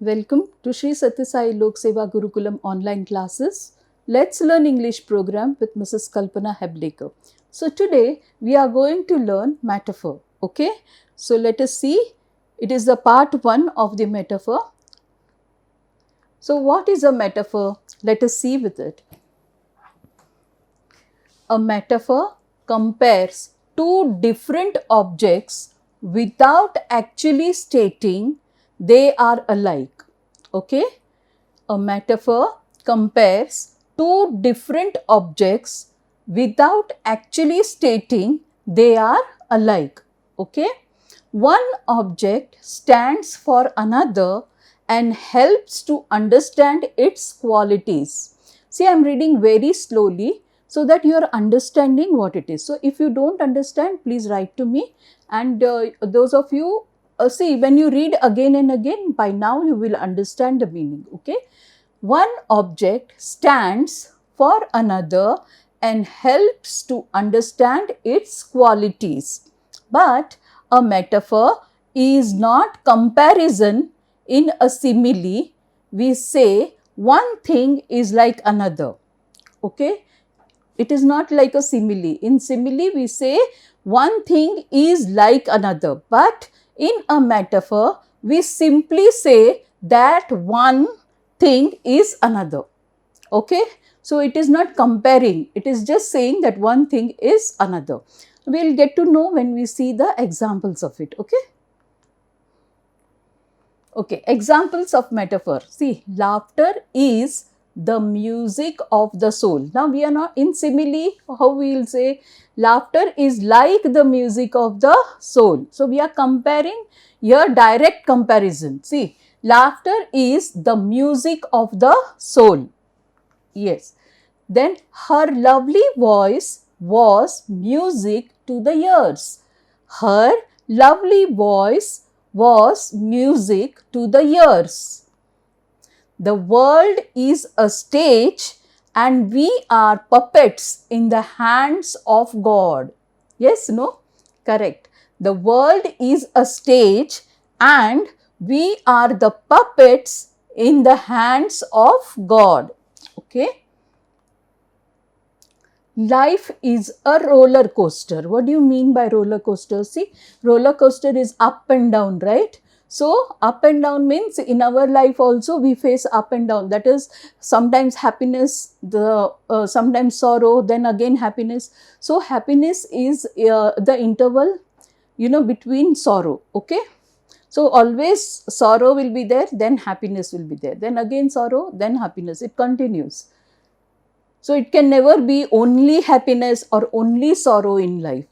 Welcome to Sri Sathya Sai Lok Seva Gurukulam online classes. Let's learn English program with Mrs. Kalpana Heblekar. So today we are going to learn metaphor. Okay. So let us see. It is the part 1 of the metaphor. So what is a metaphor? Let us see with it. A metaphor compares two different objects without actually stating they are alike. Okay? A metaphor compares two different objects without actually stating they are alike. Okay? One object stands for another and helps to understand its qualities. See, I am reading very slowly so that you are understanding what it is. So, if you don't understand, please write to me, and those of you, see, when you read again and again, by now you will understand the meaning. Okay? One object stands for another and helps to understand its qualities. But a metaphor is not comparison. In a simile, we say one thing is like another. Okay? It is not like a simile. In simile, we say one thing is like another. But in a metaphor, we simply say that one thing is another. Okay? So it is not comparing. It is just saying that one thing is another. We will get to know when we see the examples of it. Okay? Okay, examples of metaphor. See, laughter is the music of the soul. Now, we are not in simile, how we will say laughter is like the music of the soul. So, we are comparing here, direct comparison. See, laughter is the music of the soul. Yes. Then, her lovely voice was music to the ears. Her lovely voice was music to the ears. The world is a stage and we are puppets in the hands of God. Yes, no? Correct. The world is a stage and we are the puppets in the hands of God. Okay? Life is a roller coaster. What do you mean by roller coaster? See, roller coaster is up and down, right? So, up and down means in our life also we face up and down. That is sometimes happiness, sometimes sorrow, then again happiness. So, happiness is the interval, between sorrow. Okay? So, always sorrow will be there, then happiness will be there. Then again sorrow, then happiness. It continues. So, it can never be only happiness or only sorrow in life.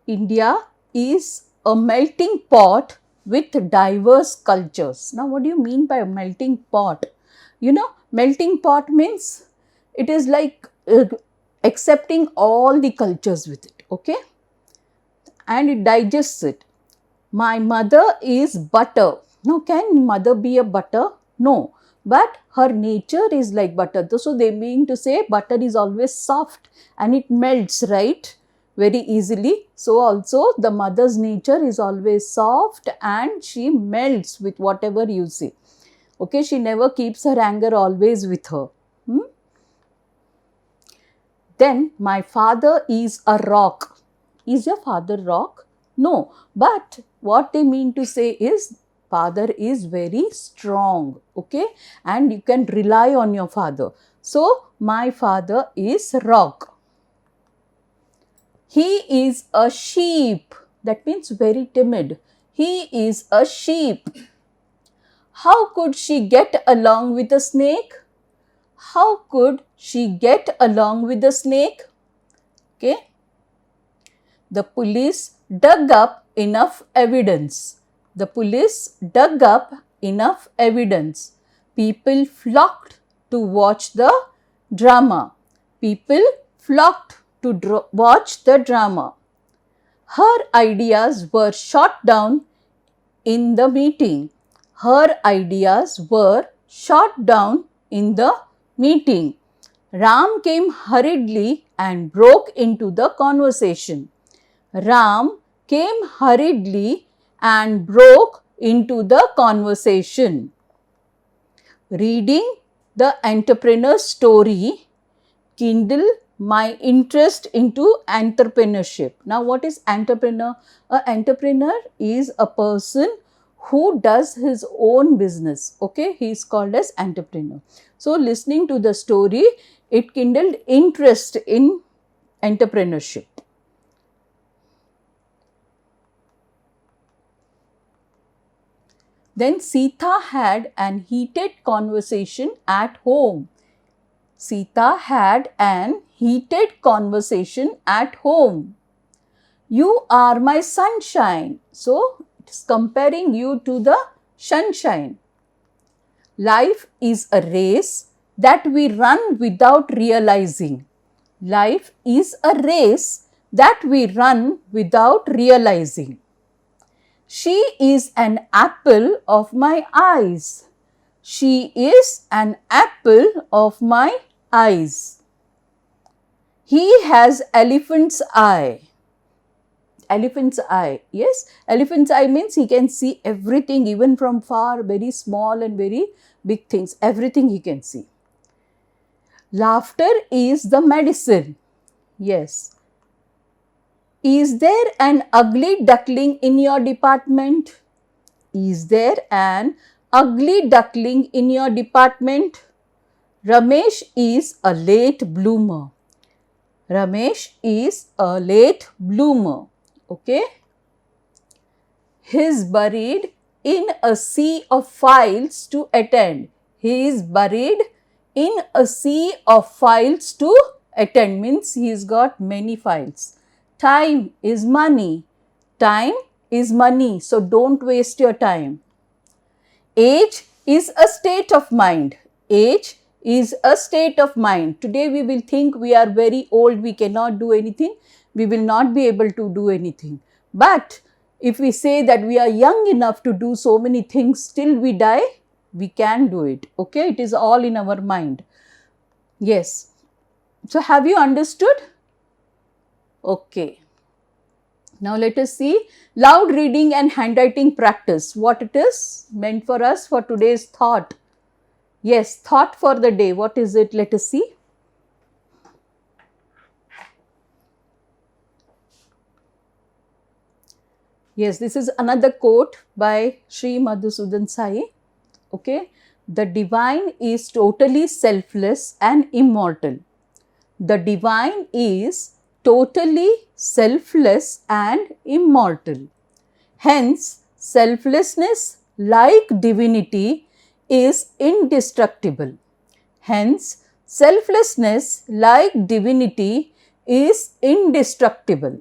India is a melting pot with diverse cultures. Now, what do you mean by a melting pot? Melting pot means it is like accepting all the cultures with it, okay? And it digests it. My mother is butter. Now, can mother be a butter? No. But her nature is like butter. So, they mean to say butter is always soft and it melts, right? Very easily. So, also the mother's nature is always soft and she melts with whatever you say. Okay, she never keeps her anger always with her. Then, my father is a rock. Is your father rock? No. But what they mean to say is, father is very strong, okay, and you can rely on your father. So, my father is rock. He is a sheep. That means very timid. He is a sheep. How could she get along with a snake? How could she get along with a snake? Okay. The police dug up enough evidence. The police dug up enough evidence. People flocked to watch the drama. People flocked to watch the drama. Her ideas were shot down in the meeting. Her ideas were shot down in the meeting. Ram came hurriedly and broke into the conversation. Ram came hurriedly and broke into the conversation. Reading the entrepreneur's story kindle my interest into entrepreneurship. Now, what is entrepreneur? An entrepreneur is a person who does his own business. Okay, he is called as entrepreneur. So, listening to the story, it kindled interest in entrepreneurship. Then Sita had an heated conversation at home. Sita had an heated conversation at home. You are my sunshine. So, it is comparing you to the sunshine. Life is a race that we run without realizing. Life is a race that we run without realizing. She is an apple of my eyes. She is an apple of my eyes. He has elephant's eye. Elephant's eye. Yes, elephant's eye means he can see everything, even from far, very small and very big things. Everything he can see. Laughter is the medicine. Yes. Is there an ugly duckling in your department? Is there an ugly duckling in your department? Ramesh is a late bloomer. Ramesh is a late bloomer. Okay. He is buried in a sea of files to attend. He is buried in a sea of files to attend means he has got many files. Time is money. Time is money. So, don't waste your time. Age is a state of mind. Age is a state of mind. Today we will think we are very old, we cannot do anything. We will not be able to do anything. But if we say that we are young enough to do so many things till we die, we can do it. Okay, it is all in our mind. Yes. So, have you understood? Okay. Now, let us see loud reading and handwriting practice. What it is meant for us for today's thought. Yes, thought for the day. What is it? Let us see. Yes, this is another quote by Sri Madhusudan Sai. Okay. The divine is totally selfless and immortal. The divine is totally selfless and immortal. Hence, selflessness, like divinity, is indestructible. Hence, selflessness, like divinity, is indestructible.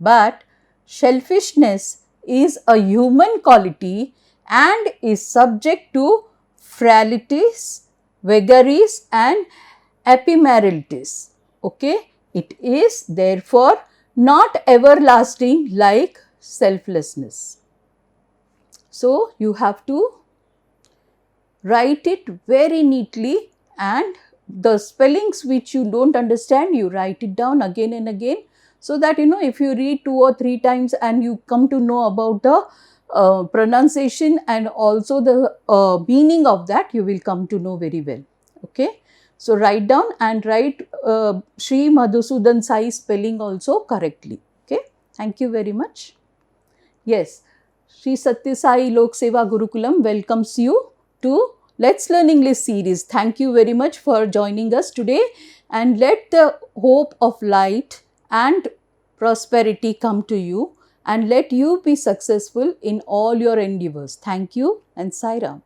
But selfishness is a human quality and is subject to frailties, vagaries, and ephemeralities. Okay, it is therefore not everlasting like selflessness. So, you have to write it very neatly, and the spellings which you don't understand, you write it down again and again, so that if you read 2 or 3 times and you come to know about the pronunciation and also the meaning of that, you will come to know very well. Okay. So, write down and write Sri Madhusudan Sai spelling also correctly. Okay. Thank you very much. Yes, Sri Satya Sai Lok Seva Gurukulam welcomes you to Let's Learn English series. Thank you very much for joining us today, and let the hope of light and prosperity come to you, and let you be successful in all your endeavors. Thank you and Sai Ram.